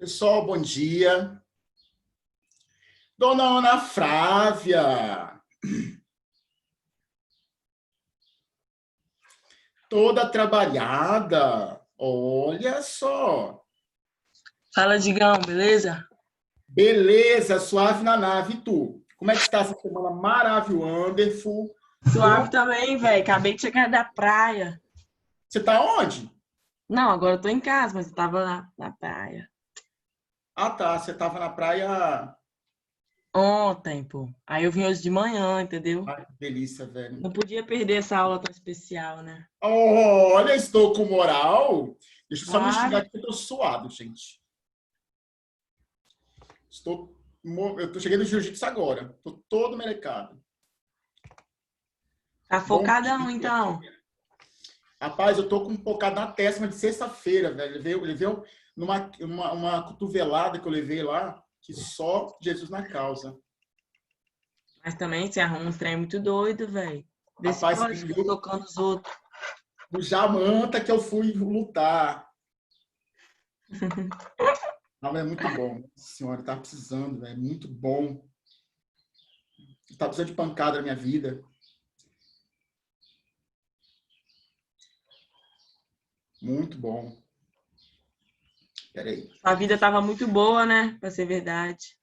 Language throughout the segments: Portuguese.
Pessoal, bom dia. Dona Ana Flávia, toda trabalhada. Olha só. Fala, Digão, beleza? Beleza, suave na nave. E tu? Como é que está essa semana maravilhosa, wonderful? Suave também, velho. Acabei de chegar da praia. Você está onde? Não, agora eu tô em casa, mas eu tava na praia. Ah, tá. Você estava na praia. Ontem, pô. Aí eu vim hoje de manhã, entendeu? Ai, que delícia, velho. Não podia perder essa aula tão especial, né? Olha, estou com moral. Deixa eu só me Claro. enxugar que eu estou suado, gente. Eu estou chegando no jiu-jitsu agora. Estou todo melecado. Tá Bom focadão, dia. então. Rapaz, eu tô com um pocado na testa de sexta-feira, velho. Levei uma cotovelada que eu levei lá, que só Jesus na causa. Mas também você arruma uns trem muito doido, velho. Vê se Rapaz, pode ficar tocando os outros. no Jamanta que eu fui lutar. Não, é muito bom. Nossa senhora, tá precisando, velho. Muito bom. Tá precisando de pancada na minha vida. Muito bom. Peraí. A vida tava muito boa, né? Pra ser verdade.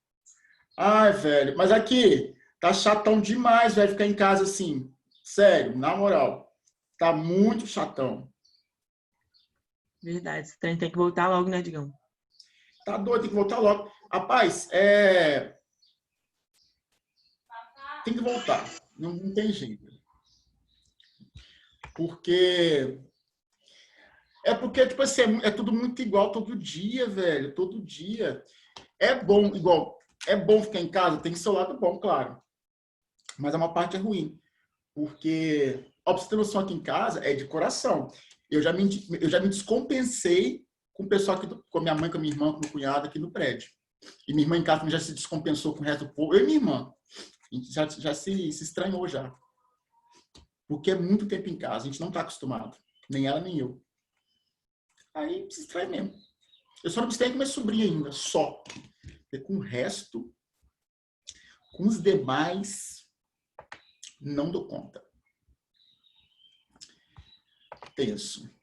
Ai, velho. Mas aqui, tá chatão demais, velho, ficar em casa assim. Sério, na moral. Tá muito chatão. Verdade. Esse trem tem que voltar logo, né, Digão? Tá doido, tem que voltar logo. Rapaz, tem que voltar. Não tem jeito. Porque. Porque, tipo assim, é tudo muito igual todo dia, velho. Todo dia. É bom, igual. É bom ficar em casa, tem seu lado bom, claro. Mas uma parte é ruim. Porque, ó, pra você ter noção, aqui em casa é de coração. Eu já me descompensei com o pessoal aqui, com a minha mãe, com a minha irmã, com o meu cunhado aqui no prédio. E minha irmã em casa já se descompensou com o resto do povo. Eu e minha irmã. A gente já se estranhou já. Porque é muito tempo em casa, a gente não está acostumado. Nem ela, nem eu. Aí se estranha mesmo. Eu só não estranho com minha sobrinha ainda, só. Porque com o resto, com os demais, não dou conta. Tenso.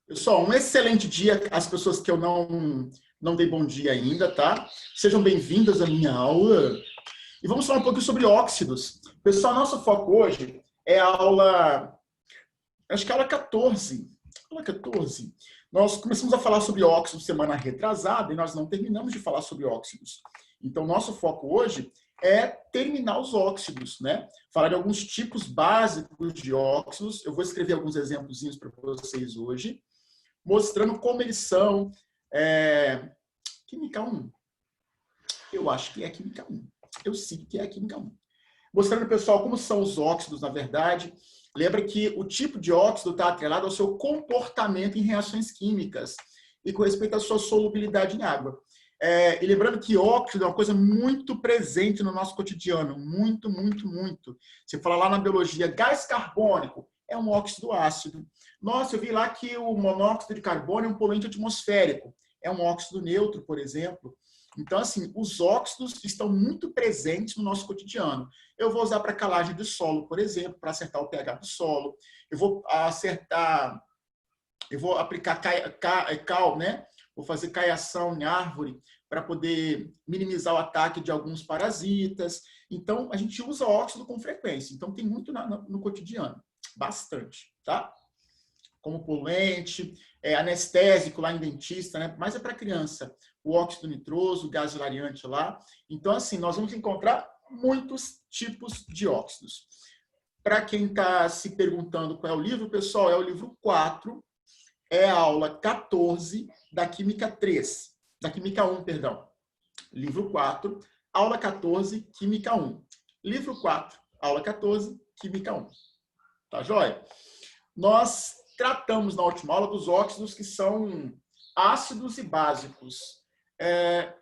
Pessoal, um excelente dia às pessoas que eu não dei bom dia ainda, tá? Sejam bem-vindas à minha aula. E vamos falar um pouquinho sobre óxidos. Pessoal, nosso foco hoje é a aula, acho que é a aula 14. Aula 14. Nós começamos a falar sobre óxidos semana retrasada e nós não terminamos de falar sobre óxidos. Então, nosso foco hoje é terminar os óxidos, né? Falar de alguns tipos básicos de óxidos. Eu vou escrever alguns exemplos para vocês hoje, mostrando como eles são. Química 1. Eu acho que é Química 1. Eu sinto que é a Química 1. Mostrando, pessoal, como são os óxidos, na verdade. Lembra que o tipo de óxido está atrelado ao seu comportamento em reações químicas e com respeito à sua solubilidade em água. E lembrando que óxido é uma coisa muito presente no nosso cotidiano. Muito, muito, muito. Você fala lá na biologia, gás carbônico é um óxido ácido. Nossa, eu vi lá que o monóxido de carbono é um poluente atmosférico. É um óxido neutro, por exemplo. Então, assim, os óxidos estão muito presentes no nosso cotidiano. Eu vou usar para calagem de solo, por exemplo, para acertar o pH do solo. Eu vou aplicar cal, né? Vou fazer caiação em árvore para poder minimizar o ataque de alguns parasitas. Então, a gente usa óxido com frequência. Então, tem muito no cotidiano. Bastante, tá? Como poluente, anestésico lá em dentista, né? Mas é para criança. O óxido nitroso, o gás hilariante lá. Então, assim, nós vamos encontrar muitos tipos de óxidos. Para quem está se perguntando qual é o livro, pessoal, é o livro 4, é a aula 14 da Química 3, da Química 1, perdão. Livro 4, aula 14, Química 1. Livro 4, aula 14, Química 1. Tá joia? Nós tratamos na última aula dos óxidos que são ácidos e básicos.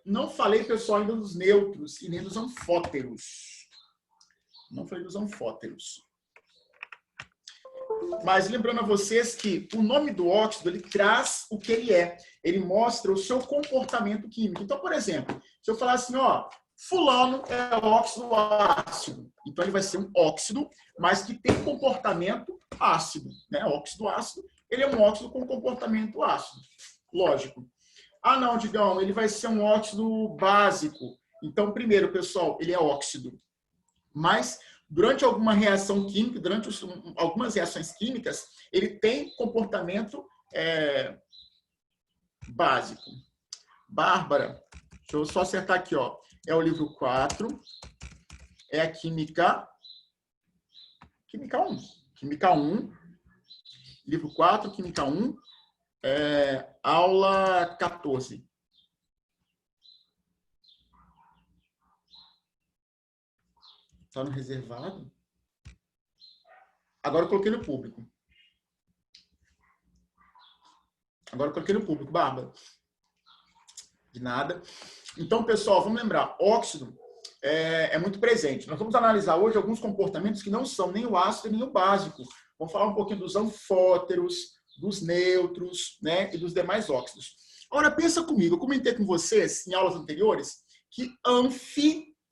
Não falei, pessoal, ainda dos neutros e nem dos anfóteros. Não falei dos anfóteros. Mas lembrando a vocês que o nome do óxido, ele traz o que ele é. Ele mostra o seu comportamento químico. Então, por exemplo, se eu falar assim, ó, fulano é óxido ácido. Então, ele vai ser um óxido, mas que tem comportamento ácido, né? Óxido ácido, ele é um óxido com comportamento ácido. Lógico. Ah, não, Digão, ele vai ser um óxido básico. Então, primeiro, pessoal, ele é óxido. Mas, durante alguma reação química, durante algumas reações químicas, ele tem comportamento básico. Bárbara, deixa eu só acertar aqui, ó. É o livro 4, é a Química 1. Química 1, livro 4, Química 1, aula 14. Está no reservado? Agora eu coloquei no público. Bárbara. De nada. Então, pessoal, vamos lembrar, óxido é muito presente. Nós vamos analisar hoje alguns comportamentos que não são nem o ácido nem o básico. Vamos falar um pouquinho dos anfóteros, dos nêutrons, né, e dos demais óxidos. Agora, pensa comigo, eu comentei com vocês em aulas anteriores que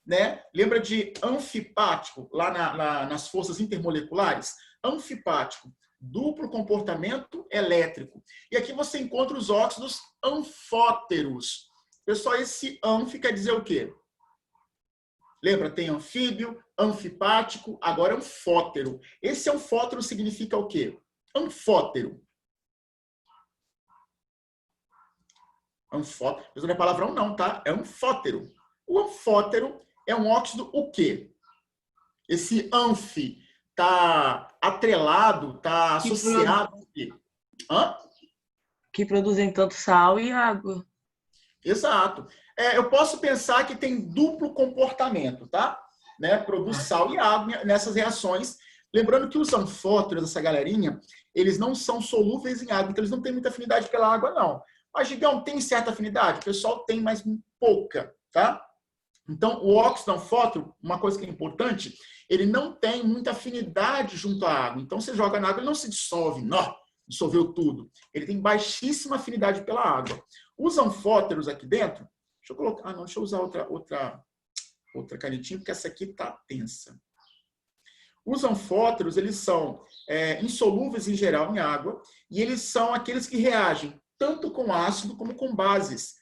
né, lembra de anfipático, lá nas forças intermoleculares? Anfipático, duplo comportamento elétrico. E aqui você encontra os óxidos anfóteros. Pessoal, esse anfi quer dizer o quê? Lembra? Tem anfíbio, anfipático, agora anfótero. Esse anfótero significa o quê? Anfótero. Anfótero. Não é palavrão não, tá? É anfótero. O anfótero é um óxido o quê? Esse anfi está atrelado, está associado... Que produzem tanto sal e água. Exato. Eu posso pensar que tem duplo comportamento, tá? Né? Produz sal e água nessas reações. Lembrando que os anfóteros, essa galerinha, eles não são solúveis em água, então eles não têm muita afinidade pela água, não. Mas, Digão, tem certa afinidade? O pessoal tem, mas pouca, tá? Então, o óxido anfótero, uma coisa que é importante, ele não tem muita afinidade junto à água. Então, você joga na água, ele não se dissolve, não, dissolveu tudo. Ele tem baixíssima afinidade pela água. Os anfóteros aqui dentro, deixa eu colocar, deixa eu usar outra canetinha, porque essa aqui está tensa. Os anfóteros, eles são insolúveis em geral em água, e eles são aqueles que reagem tanto com ácido como com bases.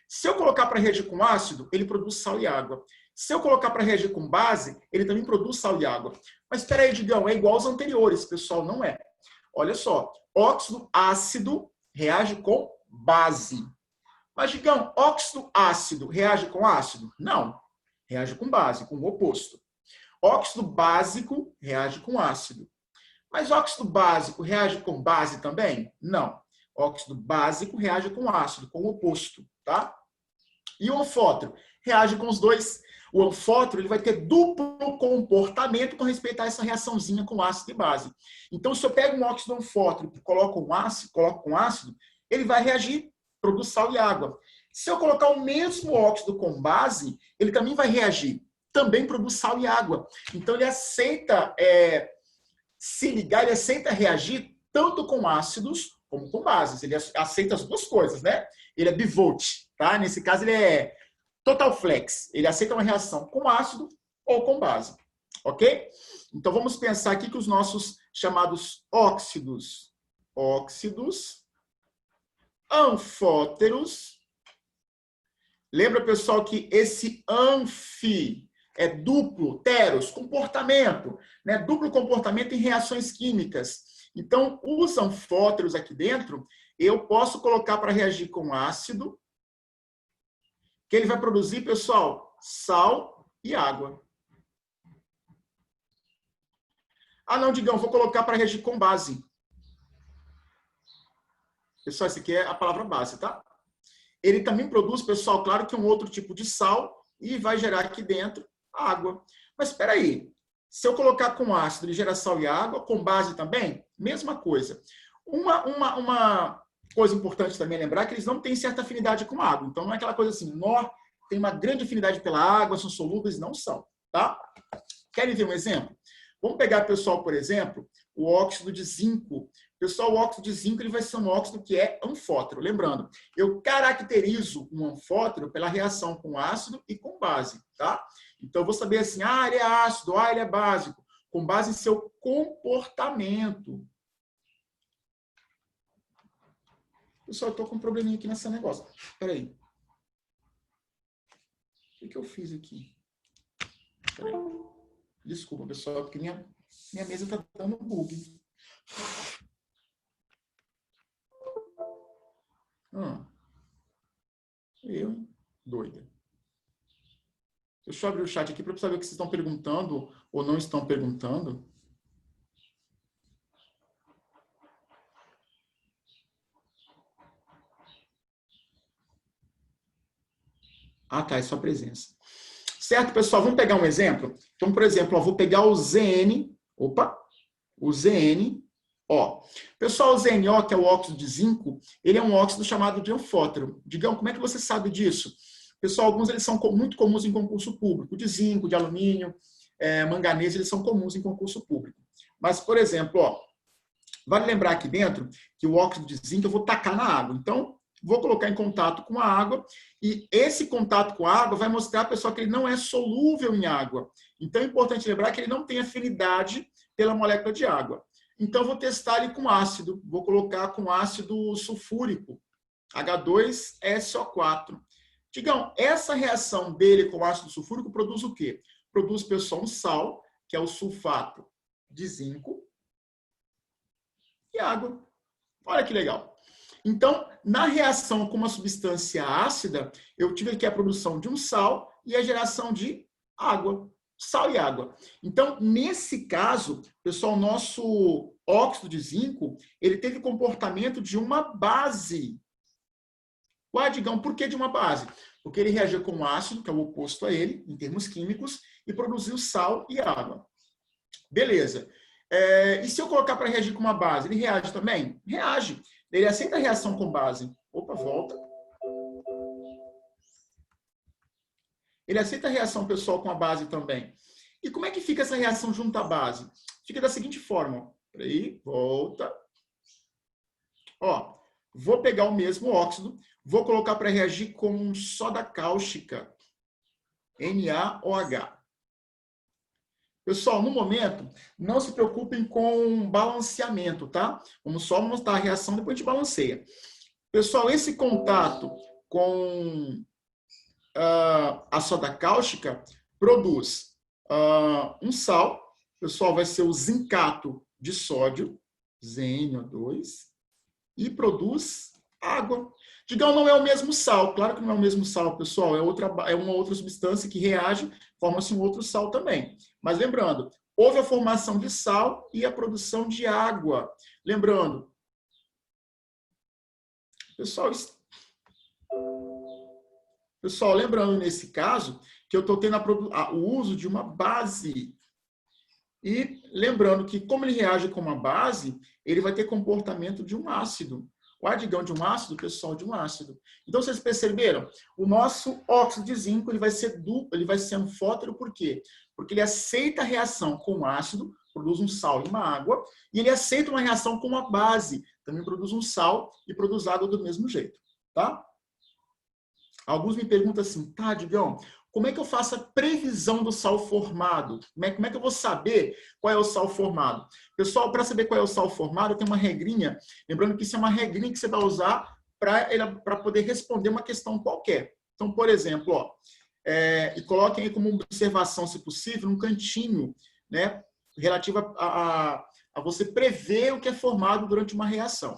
Se eu colocar para reagir com ácido, ele produz sal e água. Se eu colocar para reagir com base, ele também produz sal e água. Mas espera aí, Digão, é igual aos anteriores, pessoal, não é. Olha só, óxido ácido reage com base. Mas, Digão, óxido ácido reage com ácido? Não, reage com base, com o oposto. Óxido básico reage com ácido. Mas óxido básico reage com base também? Não. Óxido básico reage com ácido, com o oposto, tá? E o anfótero reage com os dois. O anfótero ele vai ter duplo comportamento com respeito a essa reaçãozinha com ácido e base. Então, se eu pego um óxido anfótero e coloco com ácido, ele vai reagir, produz sal e água. Se eu colocar o mesmo óxido com base, ele também vai reagir, também produz sal e água. Então, ele aceita se ligar, ele aceita reagir tanto com ácidos como com bases. Ele aceita as duas coisas, né? Ele é bivolt, tá? Nesse caso, ele é total flex. Ele aceita uma reação com ácido ou com base, ok? Então, vamos pensar aqui que os nossos chamados óxidos anfóteros. Lembra, pessoal, que esse anfi é duplo, teros, comportamento, né? Duplo comportamento em reações químicas. Então, os anfóteros aqui dentro, eu posso colocar para reagir com ácido, que ele vai produzir, pessoal, sal e água. Ah, não, Digão, vou colocar para reagir com base. Pessoal, essa aqui é a palavra base, tá? Ele também produz, pessoal, claro que um outro tipo de sal e vai gerar aqui dentro água. Mas espera aí, se eu colocar com ácido, ele gera sal e água, com base também, mesma coisa. Uma coisa importante também lembrar é que eles não têm certa afinidade com água. Então, não é aquela coisa assim, tem uma grande afinidade pela água, são solúveis, não são, tá? Querem ver um exemplo? Vamos pegar, pessoal, por exemplo, o óxido de zinco. Pessoal, o óxido de zinco ele vai ser um óxido que é anfótero. Lembrando, eu caracterizo um anfótero pela reação com ácido e com base, tá? Então, eu vou saber assim, ele é ácido, ele é básico, com base em seu comportamento. Pessoal, eu estou com um probleminha aqui nesse negócio. Espera aí. O que eu fiz aqui? Espera aí. Desculpa, pessoal, porque minha mesa está dando bug. Eu, doida. Deixa eu abrir o chat aqui para saber o que vocês estão perguntando ou não estão perguntando. Tá, é só presença. Certo, pessoal? Vamos pegar um exemplo? Então, por exemplo, eu vou pegar o ZN. O ZN. Pessoal, o ZNO, que é o óxido de zinco, ele é um óxido chamado de anfótero. Digam, como é que você sabe disso? Pessoal, alguns eles são muito comuns em concurso público. De zinco, de alumínio, manganês, eles são comuns em concurso público. Mas, por exemplo, vale lembrar aqui dentro que o óxido de zinco eu vou tacar na água. Então, vou colocar em contato com a água e esse contato com a água vai mostrar, pessoal, que ele não é solúvel em água. Então, é importante lembrar que ele não tem afinidade pela molécula de água. Então, vou testar ele com ácido. Vou colocar com ácido sulfúrico, H2SO4. Digam, essa reação dele com ácido sulfúrico produz o quê? Produz, pessoal, um sal, que é o sulfato de zinco, e água. Olha que legal. Então, na reação com uma substância ácida, eu tive aqui a produção de um sal e a geração de água. Sal e água. Então, nesse caso, pessoal, nosso óxido de zinco, ele teve comportamento de uma base. Digão, por que de uma base? Porque ele reagiu com ácido, que é o oposto a ele, em termos químicos, e produziu sal e água. Beleza. E se eu colocar para reagir com uma base, ele reage também? Reage. Ele aceita a reação com base. Volta. Ele aceita a reação, pessoal, com a base também. E como é que fica essa reação junto à base? Fica da seguinte forma. Peraí, volta. Vou pegar o mesmo óxido, vou colocar para reagir com soda cáustica, NaOH. Pessoal, no momento, não se preocupem com balanceamento, tá? Vamos só mostrar a reação, depois a gente balanceia. Pessoal, esse contato com a soda cáustica produz um sal, pessoal, vai ser o zincato de sódio, ZnO2, e produz água. Digam, não é o mesmo sal. Claro que não é o mesmo sal, pessoal. É uma outra substância que reage, forma-se um outro sal também. Mas lembrando, houve a formação de sal e a produção de água. Lembrando, pessoal, lembrando nesse caso que eu estou tendo o uso de uma base. E lembrando que, como ele reage com uma base, ele vai ter comportamento de um ácido. O adigão de um ácido, pessoal, de um ácido. Então, vocês perceberam? O nosso óxido de zinco ele vai ser duplo, ele vai ser anfótero, por quê? Porque ele aceita a reação com o ácido, produz um sal e uma água, e ele aceita uma reação com uma base, também produz um sal e produz água do mesmo jeito. Tá? Alguns me perguntam assim, tá, Digão, como é que eu faço a previsão do sal formado? Como é que eu vou saber qual é o sal formado? Pessoal, para saber qual é o sal formado, tem uma regrinha. Lembrando que isso é uma regrinha que você vai usar para poder responder uma questão qualquer. Então, por exemplo, e coloquem aí como observação, se possível, um cantinho, né, relativo a você prever o que é formado durante uma reação.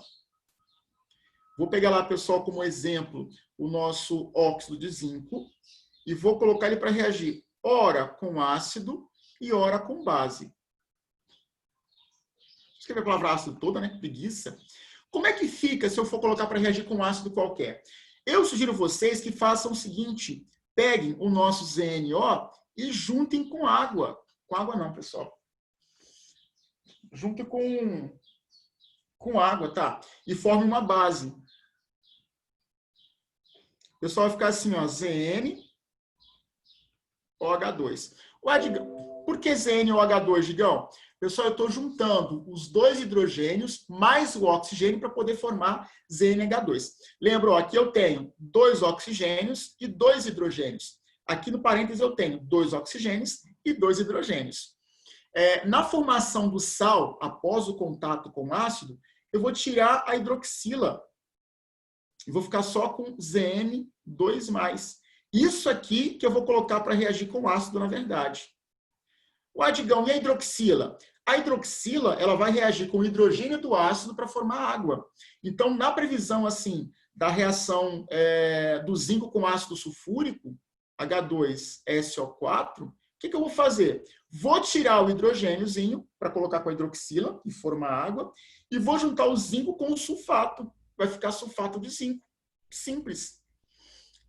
Vou pegar lá, pessoal, como exemplo, o nosso óxido de zinco, e vou colocar ele para reagir, ora com ácido e ora com base. Escrever a palavra ácido toda, né? Preguiça. Como é que fica se eu for colocar para reagir com ácido qualquer? Eu sugiro vocês que façam o seguinte, peguem o nosso ZNO e juntem com água. Com água não, pessoal. Juntem com água, tá? E formem uma base. O pessoal vai ficar assim, ó, ZN OH2. Por que ZnOH2, Digão? Pessoal, eu estou juntando os 2 hidrogênios mais o oxigênio para poder formar ZNH2. Lembra, ó, aqui eu tenho 2 oxigênios e 2 hidrogênios. Aqui no parênteses eu tenho 2 oxigênios e 2 hidrogênios. Na formação do sal, após o contato com o ácido, eu vou tirar a hidroxila. E vou ficar só com ZN2+. Isso aqui que eu vou colocar para reagir com o ácido, na verdade. O Adigão, e a hidroxila? A hidroxila, ela vai reagir com o hidrogênio do ácido para formar água. Então, na previsão, assim, da reação do zinco com ácido sulfúrico, H2SO4, o que eu vou fazer? Vou tirar o hidrogêniozinho para colocar com a hidroxila e formar água, e vou juntar o zinco com o sulfato. Vai ficar sulfato de zinco. Simples.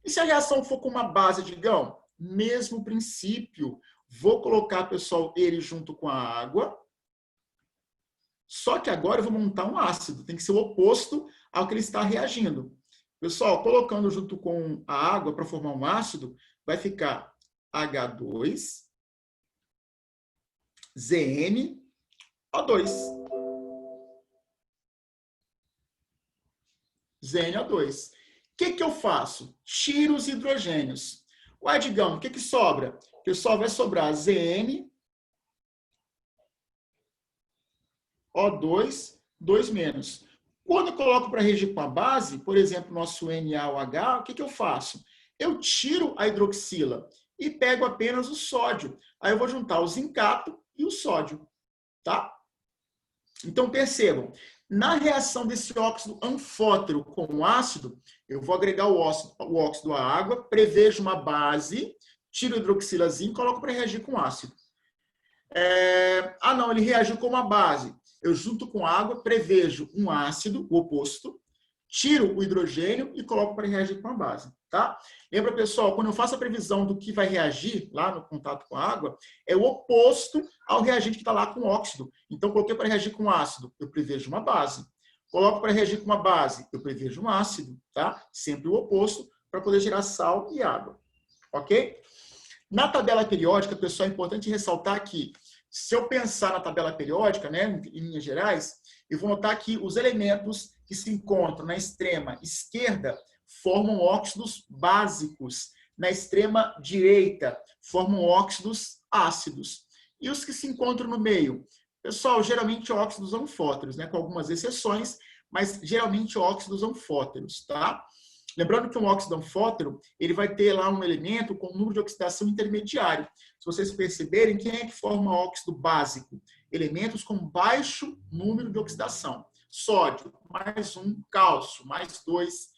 E se a reação for com uma base, Digão? Mesmo princípio. Vou colocar, pessoal, ele junto com a água. Só que agora eu vou montar um ácido. Tem que ser o oposto ao que ele está reagindo. Pessoal, colocando junto com a água para formar um ácido, vai ficar H2, ZN, O2. ZNO2. O que eu faço? Tiro os hidrogênios. Ué, Digão, o que sobra? Pessoal, vai sobrar ZN, O2, 2-. Quando eu coloco para reagir com a base, por exemplo, nosso NaOH, o que eu faço? Eu tiro a hidroxila e pego apenas o sódio. Aí eu vou juntar o zincato e o sódio. Tá? Então, percebam. Na reação desse óxido anfótero com o ácido, eu vou agregar o óxido à água, prevejo uma base, tiro a hidroxilazinho e coloco para reagir com ácido. Não, ele reagiu com uma base. Eu junto com água, prevejo um ácido, o oposto, tiro o hidrogênio e coloco para reagir com a base. Tá? Lembra, pessoal, quando eu faço a previsão do que vai reagir lá no contato com a água, é o oposto ao reagente que está lá com o óxido. Então, coloquei para reagir com ácido, eu prevejo uma base. Coloco para reagir com uma base, eu prevejo um ácido. Tá? Sempre o oposto, para poder gerar sal e água. Ok? Na tabela periódica, pessoal, é importante ressaltar que, se eu pensar na tabela periódica, né, em linhas gerais, eu vou notar que os elementos que se encontram na extrema esquerda formam óxidos básicos. Na extrema direita, formam óxidos ácidos. E os que se encontram no meio? Pessoal, geralmente óxidos anfóteros, né? Com algumas exceções, mas geralmente óxidos anfóteros, tá? Lembrando que um óxido anfótero, ele vai ter lá um elemento com um número de oxidação intermediário. Se vocês perceberem, quem é que forma óxido básico? Elementos com baixo número de oxidação. Sódio, mais 1, cálcio, mais 2.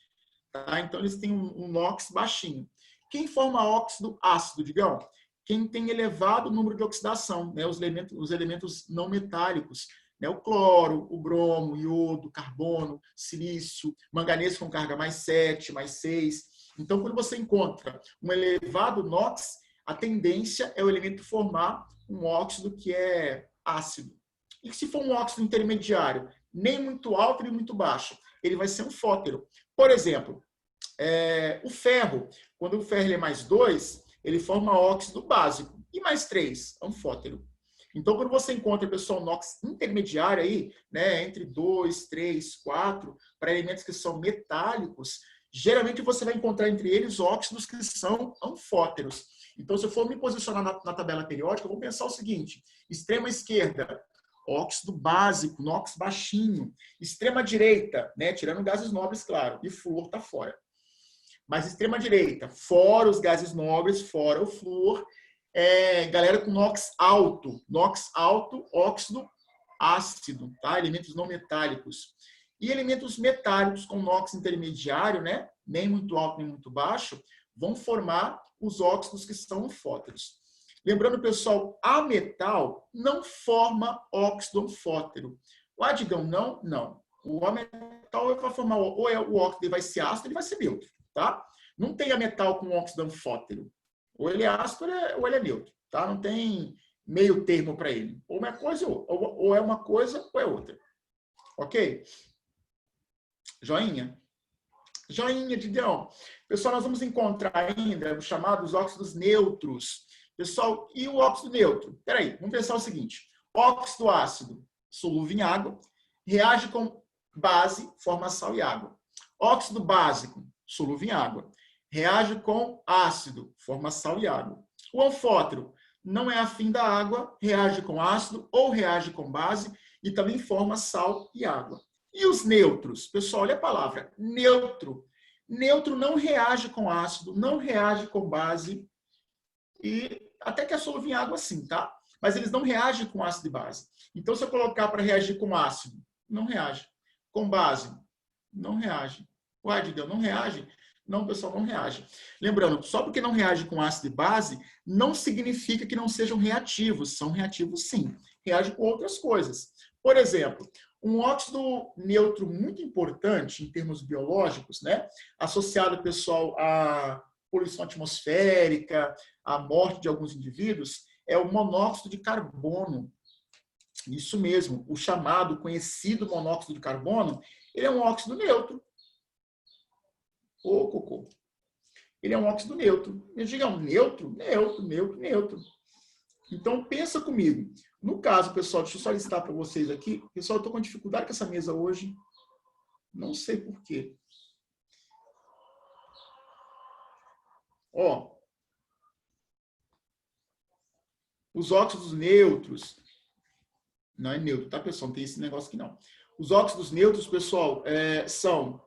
Tá? Então, eles têm um NOx baixinho. Quem forma óxido ácido, Digão? Quem tem elevado número de oxidação, né? Os elementos não metálicos, né? O cloro, o bromo, o iodo, carbono, silício, manganês com carga mais 7, mais 6. Então, quando você encontra um elevado NOx, a tendência é o elemento formar um óxido que é ácido. E se for um óxido intermediário, nem muito alto nem muito baixo, ele vai ser um fótero. Por exemplo, o ferro, quando o ferro é mais 2, ele forma óxido básico. E mais 3, anfótero. Então, quando você encontra, pessoal, NOx intermediário aí, né, entre 2, 3, 4, para elementos que são metálicos, geralmente você vai encontrar entre eles óxidos que são anfóteros. Então, se eu for me posicionar na tabela periódica, eu vou pensar o seguinte: extrema esquerda, óxido básico, NOx baixinho. Extrema direita, né, tirando gases nobres, claro, e flúor está fora. Mas extrema direita, fora os gases nobres, fora o flúor, galera com NOx alto, óxido ácido, tá? Elementos não metálicos. E elementos metálicos com NOx intermediário, né, nem muito alto nem muito baixo, vão formar os óxidos que são anfóteros. Lembrando, pessoal, ametal não forma óxido anfótero. O Adigão, não. O ametal vai formar, ou o óxido vai ser ácido, ele vai ser neutro, tá? Não tem ametal com óxido anfótero. Ou ele é ácido ou ele é neutro, tá? Não tem meio termo para ele. Ou uma coisa ou é uma coisa ou é outra. Ok? Joinha? Joinha, Digão. Pessoal, nós vamos encontrar ainda os chamados óxidos neutros. Pessoal, e o óxido neutro? Espera aí, vamos pensar o seguinte. Óxido ácido, solúvel em água, reage com base, forma sal e água. Óxido básico, solúvel em água, reage com ácido, forma sal e água. O anfótero não é afim da água, reage com ácido ou reage com base e também forma sal e água. E os neutros? Pessoal, olha a palavra, neutro. Neutro não reage com ácido, não reage com base e até que é solúvel em água sim, tá? Mas eles não reagem com ácido e base. Então, se eu colocar para reagir com ácido, não reage. Com base, não reage. Uai, Deus, não reage? Não, pessoal, não reage. Lembrando, só porque não reage com ácido e base, não significa que não sejam reativos. São reativos, sim. Reage com outras coisas. Por exemplo, um óxido neutro muito importante em termos biológicos, né? Associado, pessoal, à poluição atmosférica, à morte de alguns indivíduos, é o monóxido de carbono. Isso mesmo, o chamado, conhecido monóxido de carbono, ele é um óxido neutro. Ô, cocô. Ele é um óxido neutro. Eu digo, é um neutro? Neutro, neutro, neutro. Então, pensa comigo. No caso, pessoal, deixa eu só listar para vocês aqui. Pessoal, eu estou com dificuldade com essa mesa hoje. Não sei por quê. Ó, os óxidos neutros. Não é neutro, tá, pessoal? Não tem esse negócio aqui, não. Os óxidos neutros, pessoal, são...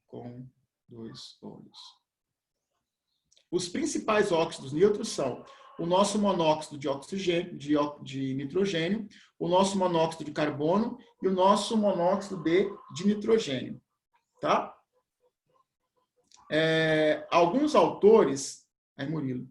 Com dois olhos. Os principais óxidos neutros são o nosso monóxido de oxigênio, de nitrogênio, o nosso monóxido de carbono e o nosso monóxido de nitrogênio. Tá? Alguns autores, Murilo,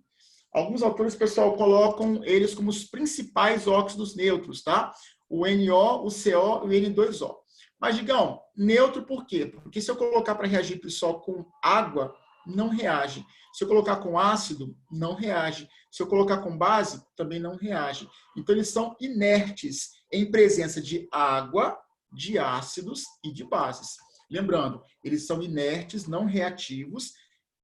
alguns autores, pessoal, colocam eles como os principais óxidos neutros, tá? O NO, o CO e o N2O. Mas, digam, neutro por quê? Porque se eu colocar para reagir, pessoal, com água, não reage. Se eu colocar com ácido, não reage. Se eu colocar com base, também não reage. Então, eles são inertes em presença de água, de ácidos e de bases. Lembrando, eles são inertes, não reativos,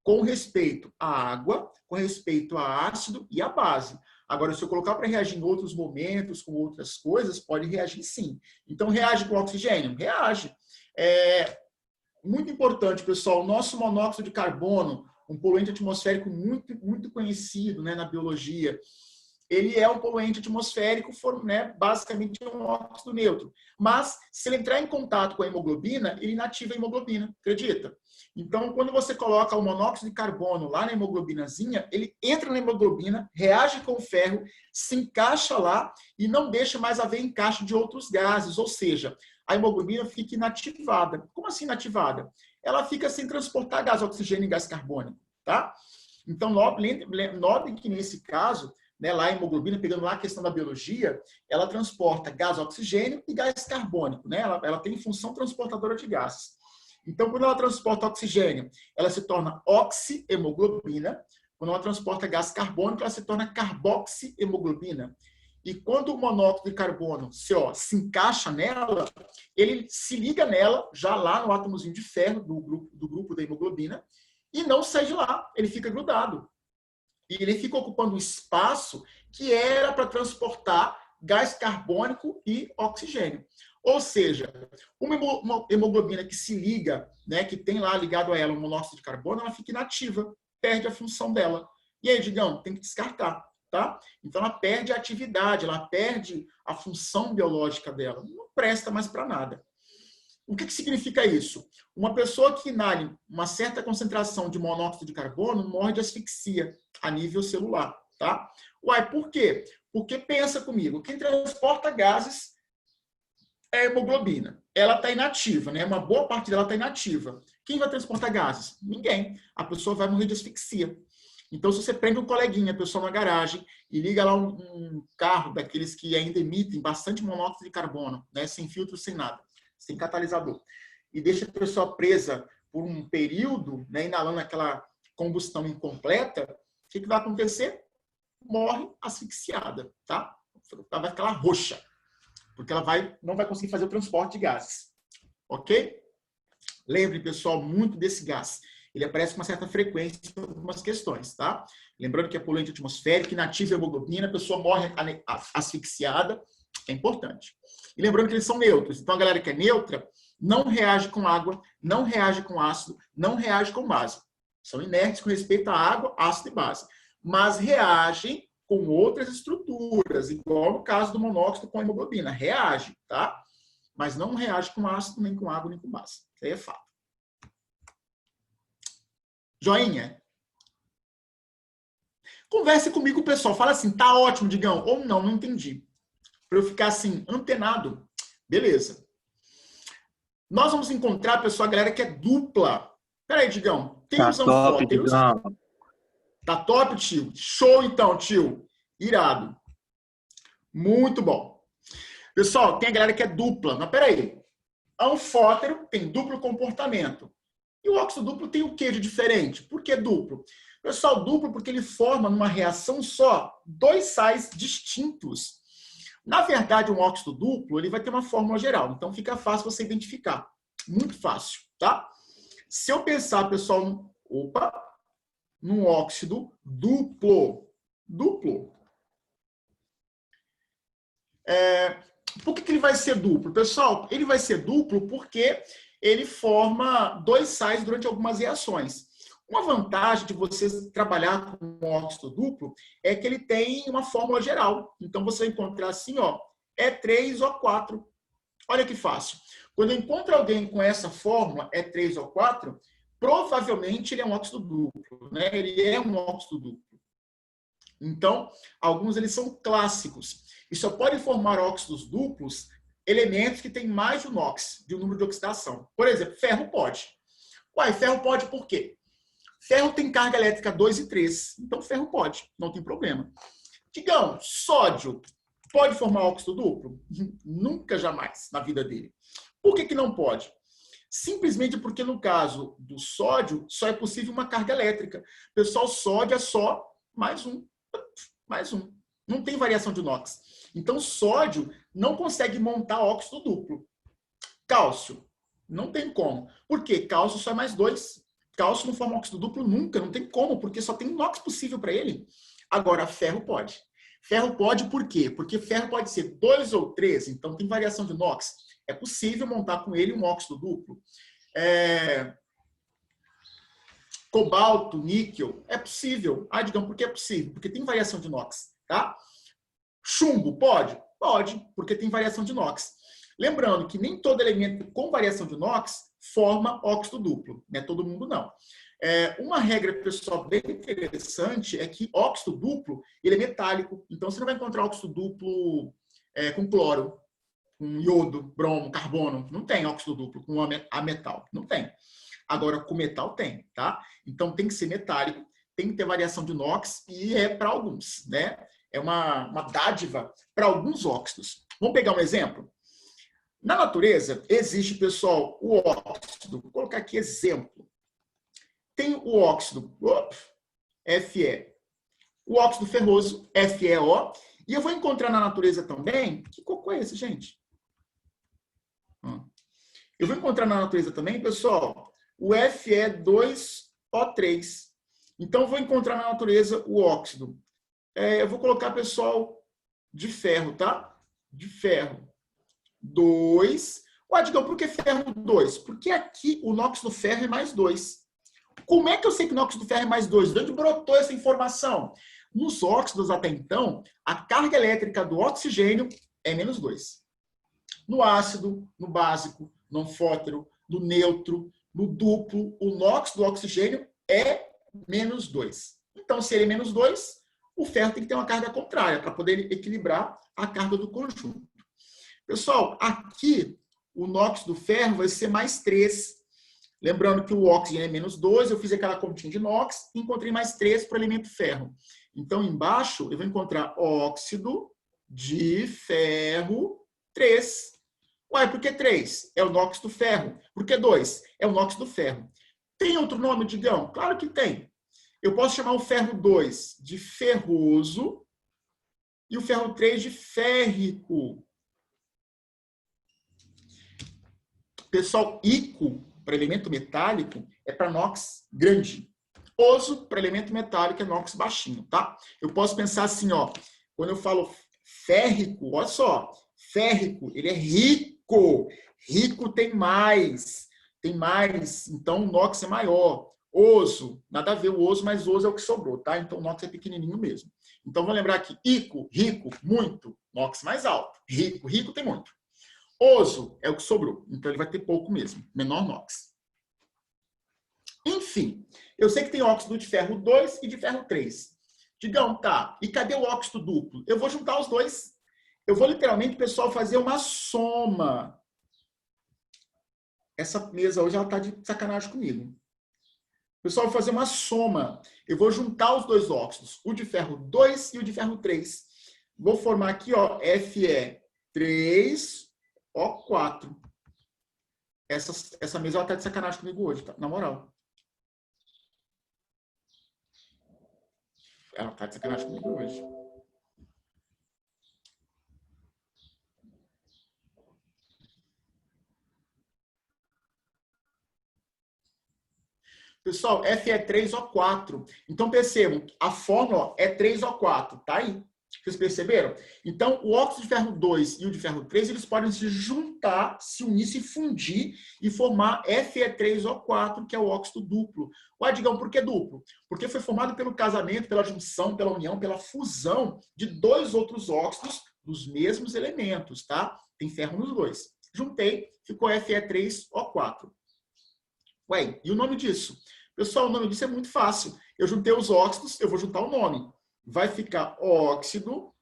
com respeito à água, com respeito a ácido e à base. Agora, se eu colocar para reagir em outros momentos, com outras coisas, pode reagir sim. Então, reage com oxigênio? Reage. Muito importante, pessoal, o nosso monóxido de carbono, um poluente atmosférico muito, muito conhecido, né, na biologia, ele é um poluente atmosférico, né, basicamente é um óxido neutro. Mas, se ele entrar em contato com a hemoglobina, ele inativa a hemoglobina, acredita? Então, quando você coloca o monóxido de carbono lá na hemoglobinazinha, ele entra na hemoglobina, reage com o ferro, se encaixa lá e não deixa mais haver encaixe de outros gases, ou seja, a hemoglobina fica inativada. Como assim inativada? Ela fica sem transportar gás oxigênio e gás carbônico, tá? Então, notem que nesse caso, né, lá a hemoglobina, pegando lá a questão da biologia, ela transporta gás oxigênio e gás carbônico, né? Ela tem função transportadora de gases. Então, quando ela transporta oxigênio, ela se torna oxihemoglobina. Quando ela transporta gás carbônico, ela se torna carboxihemoglobina. E quando o monóxido de carbono, CO, se encaixa nela, ele se liga nela, já lá no átomozinho de ferro do grupo da hemoglobina, e não sai de lá, ele fica grudado. E ele fica ocupando um espaço que era para transportar gás carbônico e oxigênio. Ou seja, uma hemoglobina que se liga, né, que tem lá ligado a ela um monóxido de carbono, ela fica inativa, perde a função dela. E aí, Digão, tem que descartar, tá? Então ela perde a atividade, ela perde a função biológica dela, não presta mais para nada. O que significa isso? Uma pessoa que inale uma certa concentração de monóxido de carbono morre de asfixia a nível celular, tá? Uai, por quê? Porque pensa comigo, quem transporta gases é a hemoglobina. Ela está inativa, né? Uma boa parte dela está inativa. Quem vai transportar gases? Ninguém. A pessoa vai morrer de asfixia. Então, se você prende um coleguinha, a pessoa na garagem, e liga lá um carro daqueles que ainda emitem bastante monóxido de carbono, né? Sem filtro, sem nada, sem catalisador, e deixa a pessoa presa por um período, né? Inalando aquela combustão incompleta, o que vai acontecer? Morre asfixiada, tá? Ela vai ficar roxa, porque ela não vai conseguir fazer o transporte de gases. Ok? Lembre, pessoal, muito desse gás. Ele aparece com uma certa frequência em algumas questões, tá? Lembrando que é poluente atmosférico, inativa a hemoglobina, a pessoa morre asfixiada, é importante. E lembrando que eles são neutros. Então, a galera que é neutra não reage com água, não reage com ácido, não reage com base. São inertes com respeito à água, ácido e base. Mas reagem com outras estruturas, igual no caso do monóxido com a hemoglobina. Reage, tá? Mas não reage com ácido, nem com água, nem com base. Isso aí é fato. Joinha? Converse comigo, pessoal. Fala assim, tá ótimo, Digão. Ou não entendi. Para eu ficar assim, antenado. Beleza. Nós vamos encontrar, pessoal, a galera que é dupla. Peraí, Digão. Tem Tá os top, anfóteros. Digão. Tá top, tio? Show, então, tio. Irado. Muito bom. Pessoal, tem a galera que é dupla. Mas peraí. Anfótero tem duplo comportamento. E o óxido duplo tem o que de diferente? Por que duplo? Pessoal, duplo porque ele forma numa reação só 2 sais distintos. Na verdade, um óxido duplo ele vai ter uma fórmula geral. Então, fica fácil você identificar. Muito fácil, tá? Se eu pensar, pessoal, num óxido duplo. Por que ele vai ser duplo? Pessoal, ele vai ser duplo porque ele forma 2 sais durante algumas reações. Uma vantagem de você trabalhar com um óxido duplo é que ele tem uma fórmula geral. Então, você vai encontrar assim, ó, E3O4. Olha que fácil. Quando eu encontro alguém com essa fórmula, E3O4, provavelmente ele é um óxido duplo, né? Ele é um óxido duplo. Então, alguns eles são clássicos. E só podem formar óxidos duplos elementos que têm mais de um NOx, de um número de oxidação. Por exemplo, ferro pode. Uai, ferro pode por quê? Ferro tem carga elétrica 2 e 3. Então, ferro pode, não tem problema. Digão, sódio pode formar óxido duplo? Nunca, jamais, na vida dele. Por que não pode? Simplesmente porque, no caso do sódio, só é possível uma carga elétrica. Pessoal, sódio é só mais um. Não tem variação de NOx. Então, sódio não consegue montar óxido duplo. Cálcio, não tem como. Por quê? Cálcio só é mais 2. Cálcio não forma óxido duplo nunca, não tem como, porque só tem NOx possível para ele. Agora, ferro pode. Ferro pode por quê? Porque ferro pode ser 2 ou 3, então tem variação de NOx. É possível montar com ele um óxido duplo. Cobalto, níquel, é possível. Ah, digamos, por que é possível? Porque tem variação de NOx, tá? Chumbo, pode? Pode, porque tem variação de NOx. Lembrando que nem todo elemento com variação de NOx forma óxido duplo, né? Todo mundo não. Uma regra, pessoal, bem interessante é que óxido duplo ele é metálico. Então, você não vai encontrar óxido duplo com cloro, com iodo, bromo, carbono. Não tem óxido duplo com ametal. Não tem. Agora, com metal tem, tá? Então, tem que ser metálico, tem que ter variação de NOx e é para alguns, né? É uma dádiva para alguns óxidos. Vamos pegar um exemplo? Na natureza, existe, pessoal, o óxido. Vou colocar aqui exemplo. Tem o óxido Fe, o óxido ferroso, FeO, e eu vou encontrar na natureza também... Que cocô é esse, gente? Eu vou encontrar na natureza também, pessoal, o Fe2O3. Então, eu vou encontrar na natureza o óxido. Eu vou colocar, pessoal, de ferro, tá? De ferro. 2. Ué, Digão, por que ferro 2? Porque aqui o NOx do ferro é mais 2. Como é que eu sei que o NOx do ferro é mais 2? De onde brotou essa informação? Nos óxidos, até então, a carga elétrica do oxigênio é menos 2. No ácido, no básico, no anfótero, no neutro, no duplo, o NOx do oxigênio é menos 2. Então, se ele é menos 2, o ferro tem que ter uma carga contrária para poder equilibrar a carga do conjunto. Pessoal, aqui o NOx do ferro vai ser mais 3. Lembrando que o oxigênio é menos 2, eu fiz aquela continha de NOx e encontrei mais 3 para o elemento ferro. Então, embaixo, eu vou encontrar óxido de ferro 3. Ué, por que 3? É o NOx do ferro. Por que 2? É o NOx do ferro. Tem outro nome, Digão? Claro que tem. Eu posso chamar o ferro 2 de ferroso e o ferro 3 de férrico. Pessoal, ICO para elemento metálico é para NOx grande. Oso para elemento metálico é NOx baixinho, tá? Eu posso pensar assim, ó, quando eu falo férrico, olha só, férrico, ele é rico. Rico tem mais, então o NOx é maior. Oso, nada a ver o oso, mas oso é o que sobrou, tá? Então o NOx é pequenininho mesmo. Então vou lembrar aqui, rico, muito, NOx mais alto. Rico tem muito. Oso é o que sobrou, então ele vai ter pouco mesmo, menor NOx. Enfim, eu sei que tem óxido de ferro 2 e de ferro 3. Digam, tá, e cadê o óxido duplo? Eu vou juntar os dois. Eu vou literalmente, pessoal, fazer uma soma. Essa mesa hoje ela tá de sacanagem comigo. Pessoal, eu vou fazer uma soma. Eu vou juntar os dois óxidos, o de ferro 2 e o de ferro 3. Vou formar aqui, ó, Fe3O4. Essa mesa ela tá de sacanagem comigo hoje, tá? Na moral. Ela tá de sacanagem comigo hoje. Pessoal, Fe3O4. Então, percebam, a fórmula é 3O4, tá aí? Vocês perceberam? Então, o óxido de ferro 2 e o de ferro 3, eles podem se juntar, se unir, se fundir e formar Fe3O4, que é o óxido duplo. Ué, Digão, por que duplo? Porque foi formado pelo casamento, pela junção, pela união, pela fusão de dois outros óxidos dos mesmos elementos, tá? Tem ferro nos dois. Juntei, ficou Fe3O4. Ué, e o nome disso? Pessoal, o nome disso é muito fácil. Eu juntei os óxidos, eu vou juntar o nome. Vai ficar óxido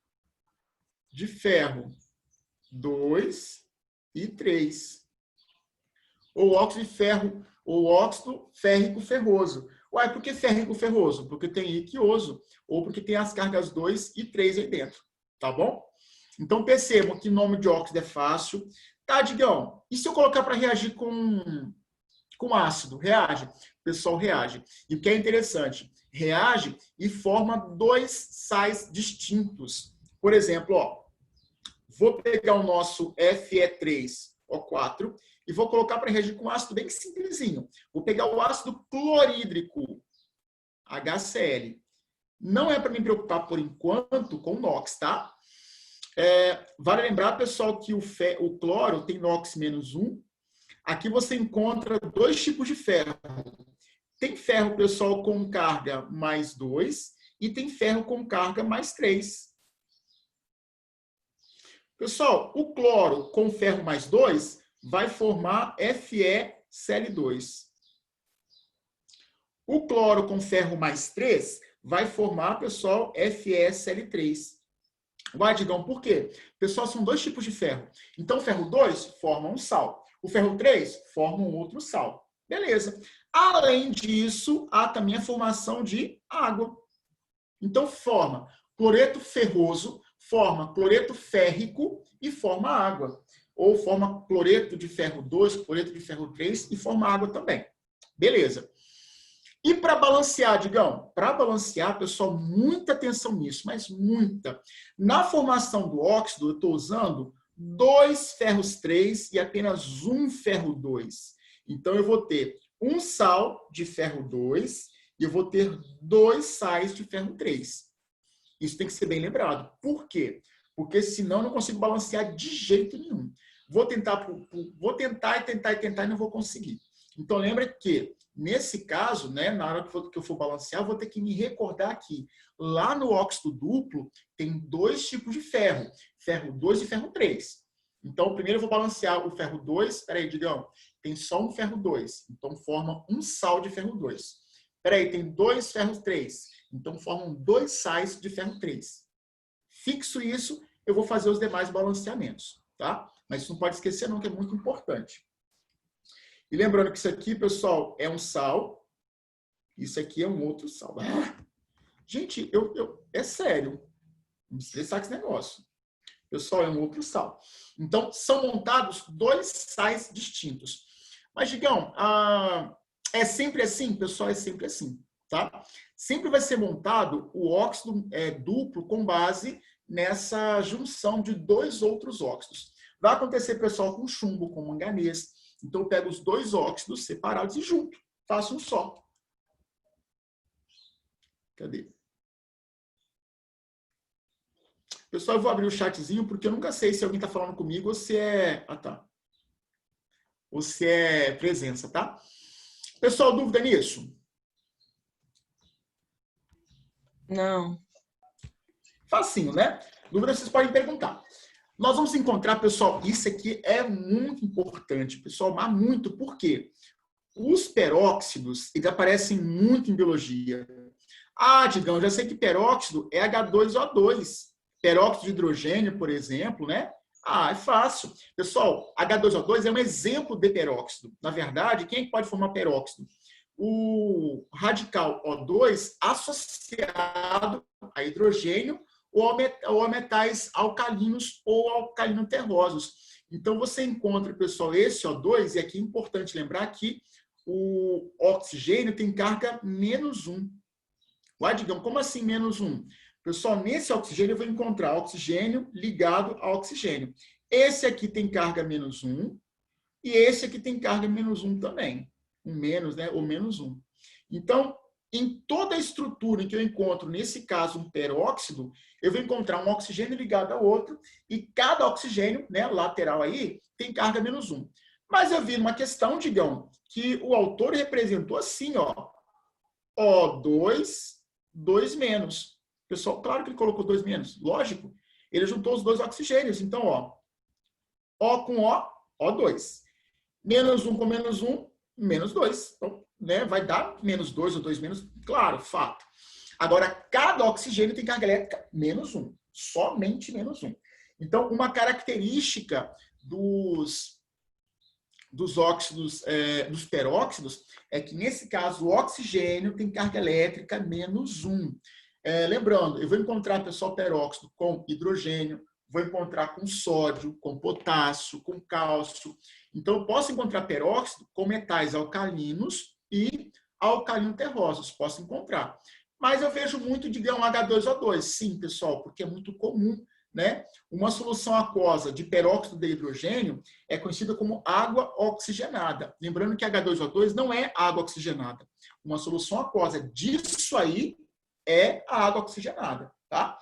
de ferro 2 e 3. Ou óxido de ferro, ou óxido férrico ferroso. Ué, por que férrico ferroso? Porque tem iquioso, ou porque tem as cargas 2 e 3 aí dentro. Tá bom? Então, percebam que nome de óxido é fácil. Tá, Digão? E se eu colocar para reagir com ácido? Reage. O pessoal reage. E o que é interessante, reage e forma dois sais distintos. Por exemplo, ó, vou pegar o nosso Fe3O4 e vou colocar para reagir com ácido bem simplesinho. Vou pegar o ácido clorídrico, HCl. Não é para me preocupar, por enquanto, com o NOx, tá? Vale lembrar, pessoal, que o cloro tem NOx menos 1. Aqui você encontra dois tipos de ferro. Tem ferro, pessoal, com carga mais 2 e tem ferro com carga mais 3. Pessoal, o cloro com ferro mais 2 vai formar FeCl2. O cloro com ferro mais 3 vai formar, pessoal, FeCl3. Uai, Digão, por quê? Pessoal, são dois tipos de ferro. Então, o ferro 2 forma um sal. O ferro 3 forma um outro sal. Beleza. Além disso, há também a formação de água. Então, forma cloreto ferroso, forma cloreto férrico e forma água. Ou forma cloreto de ferro 2, cloreto de ferro 3 e forma água também. Beleza. E para balancear, Digão? Para balancear, pessoal, muita atenção nisso, mas muita. Na formação do óxido, eu estou usando 2 ferros 3 e apenas 1 ferro 2. Então, eu vou ter um sal de ferro 2 e eu vou ter 2 sais de ferro 3. Isso tem que ser bem lembrado. Por quê? Porque senão eu não consigo balancear de jeito nenhum. Vou tentar e não vou conseguir. Então, lembra que, nesse caso, né, na hora que eu for balancear, eu vou ter que me recordar que lá no óxido duplo tem dois tipos de ferro. Ferro 2 e ferro 3. Então, primeiro eu vou balancear o ferro 2. Espera aí, Digão. Tem só um ferro 2. Então, forma um sal de ferro 2. Espera aí, tem 2 ferros 3. Então, formam 2 sais de ferro 3. Fixo isso, eu vou fazer os demais balanceamentos, tá? Mas isso não pode esquecer não, que é muito importante. E lembrando que isso aqui, pessoal, é um sal. Isso aqui é um outro sal. Gente, é sério. Não me estressar com esse negócio. Pessoal, é um outro sal. Então, são montados 2 sais distintos. Mas, Digão, é sempre assim? Pessoal, é sempre assim, tá? Sempre vai ser montado o óxido duplo com base nessa junção de 2 outros óxidos. Vai acontecer, pessoal, com chumbo, com manganês. Então, eu pego os dois óxidos separados e junto. Faço um só. Cadê? Pessoal, eu vou abrir o chatzinho, porque eu nunca sei se alguém está falando comigo ou se é... Ah, tá. Ou se é presença, tá? Pessoal, dúvida nisso? Não. Facinho, né? Dúvida vocês podem perguntar. Nós vamos encontrar, pessoal, isso aqui é muito importante, pessoal, mas muito, por quê? Os peróxidos, eles aparecem muito em biologia. Ah, Digão, já sei que peróxido é H2O2. Peróxido de hidrogênio, por exemplo, né? Ah, é fácil. Pessoal, H2O2 é um exemplo de peróxido. Na verdade, quem é que pode formar peróxido? O radical O2 associado a hidrogênio ou a metais alcalinos ou alcalino-terrosos. Então, você encontra, pessoal, esse O2, e aqui é importante lembrar que o oxigênio tem carga -1. Ué, Digão, como assim -1? Pessoal, nesse oxigênio eu vou encontrar oxigênio ligado a oxigênio. Esse aqui tem carga -1 e esse aqui tem carga -1 também. Um menos, né? Ou -1. Então, em toda a estrutura em que eu encontro, nesse caso, um peróxido, eu vou encontrar um oxigênio ligado ao outro e cada oxigênio, né, lateral aí, tem carga -1. Mas eu vi numa questão, Digão, que o autor representou assim, ó, O2, 2 menos. Pessoal, claro que ele colocou 2 menos, lógico. Ele juntou os dois oxigênios. Então, ó, O com O, O2. -1 com -1, -2. Então, né, vai dar -2 ou 2 menos, claro, fato. Agora, cada oxigênio tem carga elétrica -1, somente -1. Então, uma característica dos óxidos, dos peróxidos, é que, nesse caso, o oxigênio tem carga elétrica -1. Lembrando, eu vou encontrar, pessoal, peróxido com hidrogênio, vou encontrar com sódio, com potássio, com cálcio. Então, eu posso encontrar peróxido com metais alcalinos e alcalino-terrosos, posso encontrar. Mas eu vejo muito de H2O2, sim, pessoal, porque é muito comum, né? Uma solução aquosa de peróxido de hidrogênio é conhecida como água oxigenada. Lembrando que H2O2 não é água oxigenada. Uma solução aquosa disso aí é a água oxigenada, tá?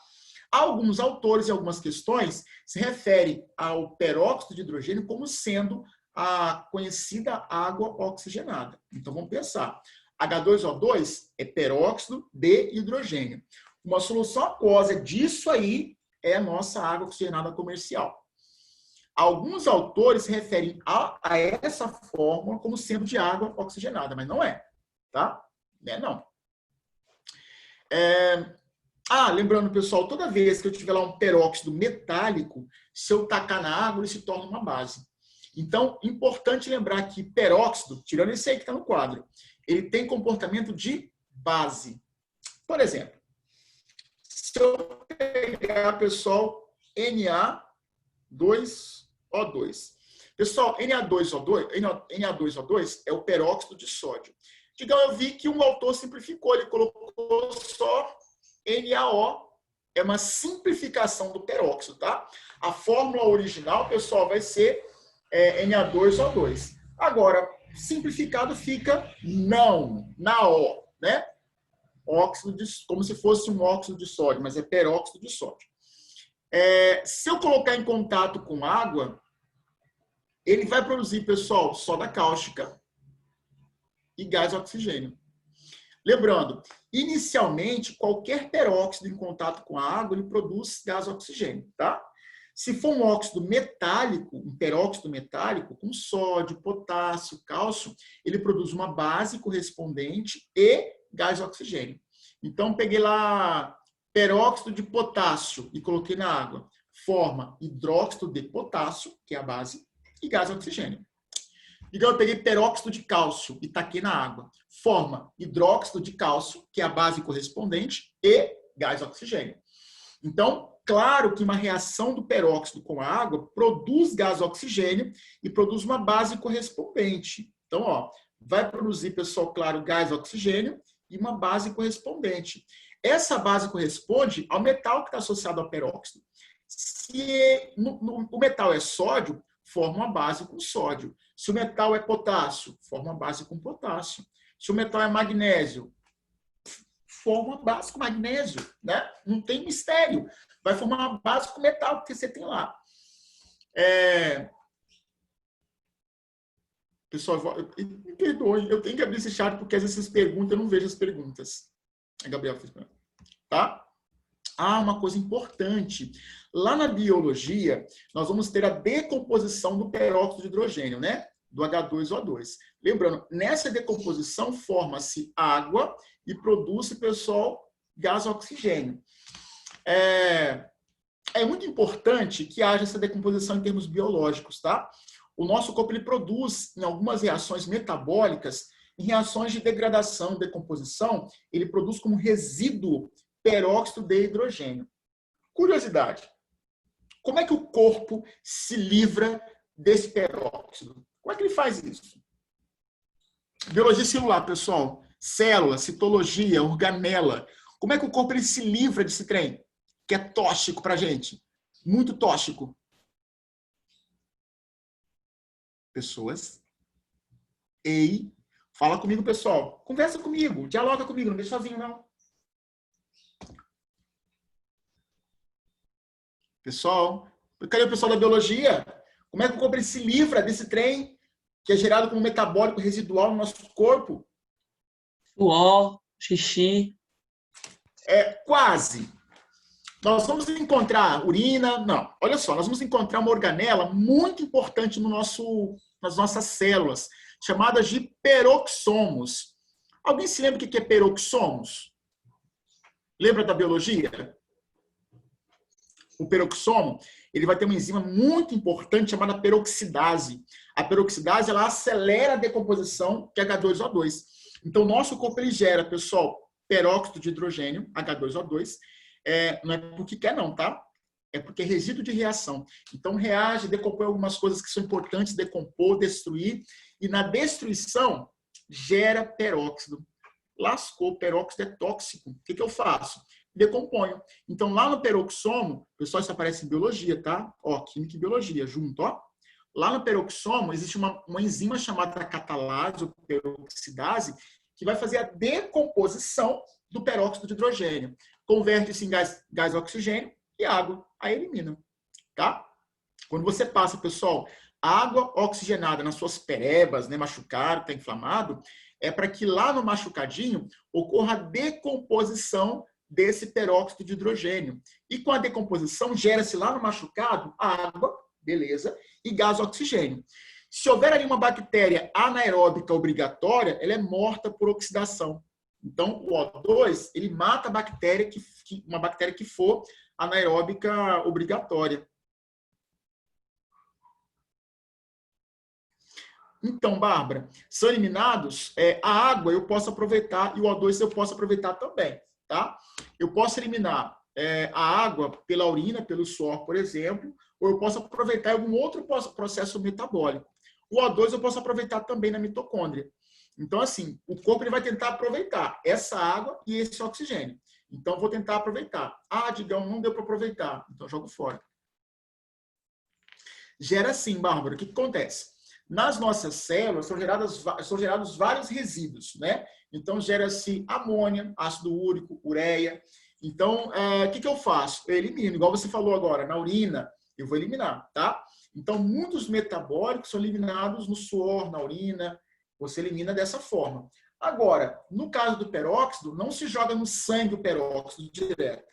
Alguns autores e algumas questões se referem ao peróxido de hidrogênio como sendo a conhecida água oxigenada. Então, vamos pensar. H2O2 é peróxido de hidrogênio. Uma solução aquosa disso aí é a nossa água oxigenada comercial. Alguns autores se referem a essa fórmula como sendo de água oxigenada, mas não é, tá? Não. Lembrando, pessoal, toda vez que eu tiver lá um peróxido metálico, se eu tacar na água, ele se torna uma base. Então, importante lembrar que peróxido, tirando esse aí que está no quadro, ele tem comportamento de base. Por exemplo, se eu pegar, pessoal, Na2O2. Pessoal, Na2O2 é o peróxido de sódio. Então, eu vi que um autor simplificou, ele colocou só NaO, é uma simplificação do peróxido, tá? A fórmula original, pessoal, vai ser Na2O2. Agora, simplificado fica NaO, né? Óxido como se fosse um óxido de sódio, mas é peróxido de sódio. Se eu colocar em contato com água, ele vai produzir, pessoal, soda cáustica e gás oxigênio. Lembrando, inicialmente, qualquer peróxido em contato com a água, ele produz gás oxigênio, tá? Se for um óxido metálico, um peróxido metálico, com sódio, potássio, cálcio, ele produz uma base correspondente e gás oxigênio. Então, peguei lá peróxido de potássio e coloquei na água. Forma hidróxido de potássio, que é a base, e gás oxigênio. Então, eu peguei peróxido de cálcio e taquei na água. Forma hidróxido de cálcio, que é a base correspondente, e gás oxigênio. Então, claro que uma reação do peróxido com a água produz gás oxigênio e produz uma base correspondente. Então, ó, vai produzir, pessoal, claro, gás oxigênio e uma base correspondente. Essa base corresponde ao metal que está associado ao peróxido. Se o metal é sódio, forma uma base com sódio. Se o metal é potássio, forma uma base com potássio. Se o metal é magnésio, forma uma base com magnésio, né? Não tem mistério. Vai formar uma base com metal que você tem lá. Pessoal, me perdoem, eu tenho que abrir esse chat porque às vezes vocês perguntam, eu não vejo as perguntas. A Gabriela fez pergunta. Tá? Uma coisa importante. Lá na biologia, nós vamos ter a decomposição do peróxido de hidrogênio, né? Do H2O2. Lembrando, nessa decomposição forma-se água e produz, pessoal, gás oxigênio. É muito importante que haja essa decomposição em termos biológicos, tá? O nosso corpo ele produz, em algumas reações metabólicas, em reações de degradação, decomposição, ele produz como resíduo peróxido de hidrogênio. Curiosidade, como é que o corpo se livra desse peróxido? Como é que ele faz isso? Biologia celular, pessoal. Célula, citologia, organela. Como é que o corpo ele se livra desse trem? Que é tóxico pra gente. Muito tóxico. Pessoas. Ei, fala comigo, pessoal. Conversa comigo, dialoga comigo, não deixa sozinho, não. Pessoal, cadê o pessoal da biologia? Como é que o corpo se livra desse trem que é gerado como metabólico residual no nosso corpo? Suor, xixi. Quase. Nós vamos encontrar urina, não. Olha só, nós vamos encontrar uma organela muito importante nas nossas células, chamadas de peroxomos. Alguém se lembra o que é peroxomos? Lembra da biologia? O peroxomo, ele vai ter uma enzima muito importante chamada peroxidase. A peroxidase, ela acelera a decomposição de H2O2. Então, o nosso corpo, ele gera, pessoal, peróxido de hidrogênio, H2O2, não é porque quer não, tá? É porque é resíduo de reação. Então, reage, decompõe algumas coisas que são importantes, decompor, destruir, e na destruição, gera peróxido. Lascou, peróxido é tóxico. O que eu faço? Decomponho. Então, lá no peroxomo, pessoal, isso aparece em biologia, tá? Ó, química e biologia, junto, ó. Lá no peroxomo, existe uma enzima chamada catalase, ou peroxidase, que vai fazer a decomposição do peróxido de hidrogênio. Converte-se em gás oxigênio e água. Aí elimina, tá? Quando você passa, pessoal, água oxigenada nas suas perebas, né, machucado, está inflamado, é para que lá no machucadinho ocorra a decomposição desse peróxido de hidrogênio. E com a decomposição, gera-se lá no machucado água, beleza, e gás oxigênio. Se houver ali uma bactéria anaeróbica obrigatória, ela é morta por oxidação. Então, o O2, ele mata a bactéria uma bactéria que for anaeróbica obrigatória. Então, Bárbara, são eliminados, a água eu posso aproveitar e o O2 eu posso aproveitar também, tá? Eu posso eliminar a água pela urina, pelo suor, por exemplo, ou eu posso aproveitar algum outro processo metabólico. O O2 eu posso aproveitar também na mitocôndria. Então, assim, o corpo ele vai tentar aproveitar essa água e esse oxigênio. Então, eu vou tentar aproveitar. Digamos, não deu para aproveitar, então eu jogo fora. Gera assim, Bárbara, o que acontece? Nas nossas células são gerados vários resíduos, né? Então, gera-se amônia, ácido úrico, ureia. Então, o que eu faço? Eu elimino, igual você falou agora, na urina, eu vou eliminar, tá? Então, muitos metabólicos são eliminados no suor, na urina, você elimina dessa forma. Agora, no caso do peróxido, não se joga no sangue o peróxido direto.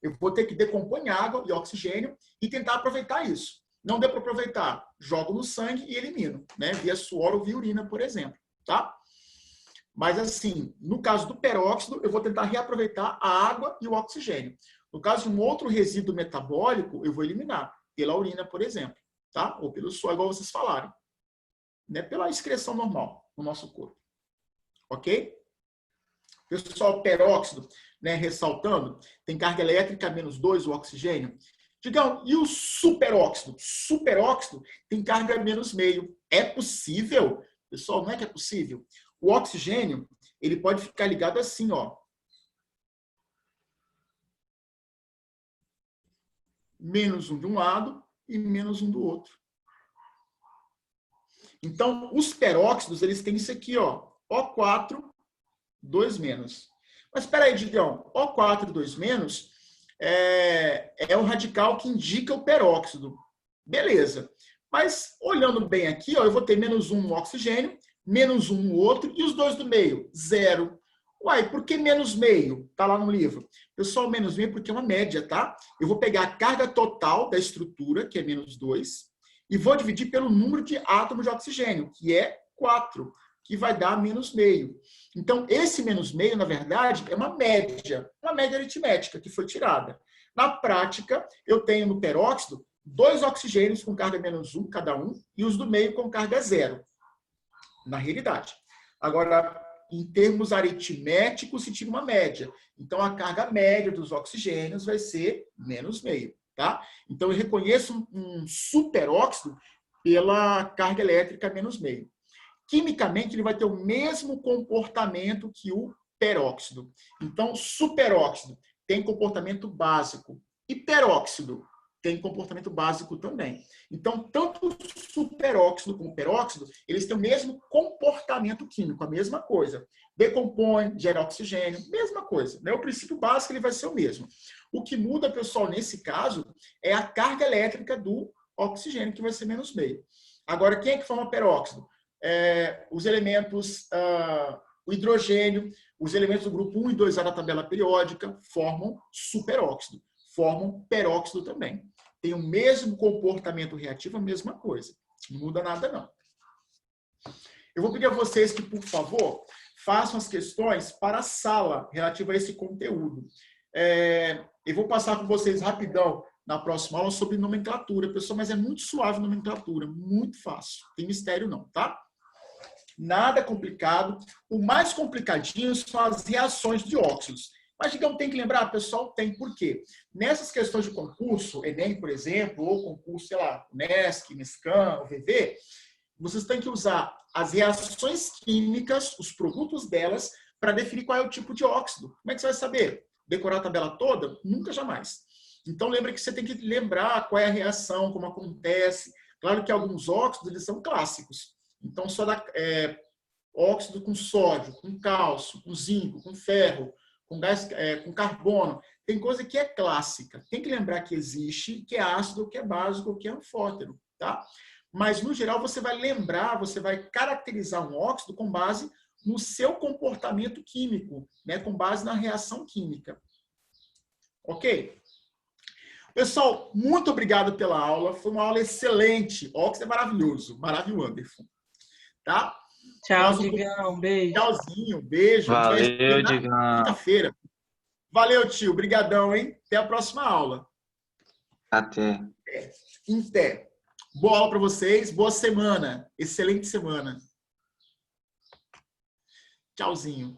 Eu vou ter que decompor água e oxigênio e tentar aproveitar isso. Não deu para aproveitar, jogo no sangue e elimino, né? Via suor ou via urina, por exemplo, tá? Mas assim, no caso do peróxido, eu vou tentar reaproveitar a água e o oxigênio. No caso de um outro resíduo metabólico, eu vou eliminar pela urina, por exemplo, tá? Ou pelo suor, igual vocês falaram, né? Pela excreção normal no nosso corpo. Ok? Pessoal, peróxido, né? Ressaltando, tem carga elétrica -2, o oxigênio. Digam, e o superóxido? Superóxido tem carga -0,5. É possível? Pessoal, não é que é possível? O oxigênio, ele pode ficar ligado assim, ó. -1 de um lado e -1 do outro. Então, os peróxidos, eles têm isso aqui, ó, O4, 2-. Mas espera aí, Digão, O4, 2- é um radical que indica o peróxido. Beleza. Mas, olhando bem aqui, ó, eu vou ter -1 no oxigênio, -1 no outro, e os dois do meio, 0. Uai, por que -meio? Tá lá no livro. Pessoal, -meio porque é uma média, tá? Eu vou pegar a carga total da estrutura, que é -2, e vou dividir pelo número de átomos de oxigênio, que é 4, que vai dar -meio. Então, esse -meio, na verdade, é uma média aritmética que foi tirada. Na prática, eu tenho no peróxido 2 oxigênios com carga -1 cada um, e os do meio com carga 0, na realidade. Agora, em termos aritméticos, se tira uma média. Então, a carga média dos oxigênios vai ser -meio. Tá? Então, eu reconheço um superóxido pela carga elétrica -meio. Quimicamente, ele vai ter o mesmo comportamento que o peróxido. Então, superóxido tem comportamento básico. E peróxido tem comportamento básico também. Então, tanto o superóxido como o peróxido, eles têm o mesmo comportamento químico, a mesma coisa. Decompõe, gera oxigênio, mesma coisa. Né? O princípio básico ele vai ser o mesmo. O que muda, pessoal, nesse caso, é a carga elétrica do oxigênio, que vai ser -meio. Agora, quem é que forma peróxido? Os elementos, o hidrogênio, os elementos do grupo 1 e 2A da tabela periódica formam superóxido, formam peróxido também. Tem o mesmo comportamento reativo, a mesma coisa. Não muda nada, não. Eu vou pedir a vocês que, por favor, façam as questões para a sala relativa a esse conteúdo. Eu vou passar com vocês rapidão na próxima aula sobre nomenclatura, pessoal, mas é muito suave a nomenclatura, muito fácil. Não tem mistério não, tá? Nada complicado. O mais complicadinho são as reações de óxidos. Mas, digamos, tem que lembrar, pessoal, tem por quê? Nessas questões de concurso, Enem, por exemplo, ou concurso, sei lá, Unesc, Unescam, UVV, vocês têm que usar as reações químicas, os produtos delas, para definir qual é o tipo de óxido. Como é que você vai saber? Decorar a tabela toda? Nunca, jamais. Então, lembra que você tem que lembrar qual é a reação, como acontece. Claro que alguns óxidos, eles são clássicos. Então, só dá óxido com sódio, com cálcio, com zinco, com ferro, com gás, com carbono. Tem coisa que é clássica. Tem que lembrar que existe, que é ácido, que é básico, que é anfótero, tá? Mas, no geral, você vai lembrar, você vai caracterizar um óxido com base no seu comportamento químico, né? Com base na reação química. Ok? Pessoal, muito obrigado pela aula. Foi uma aula excelente. Óxido é maravilhoso. Maravilhoso, Anderson. Tá? Tchau, Digão. Beijo. Tchauzinho, beijo. Valeu, Digão. Quinta-feira. Valeu, tio. Obrigadão, hein? Até a próxima aula. Até. Até. Boa aula para vocês. Boa semana. Excelente semana. Tchauzinho.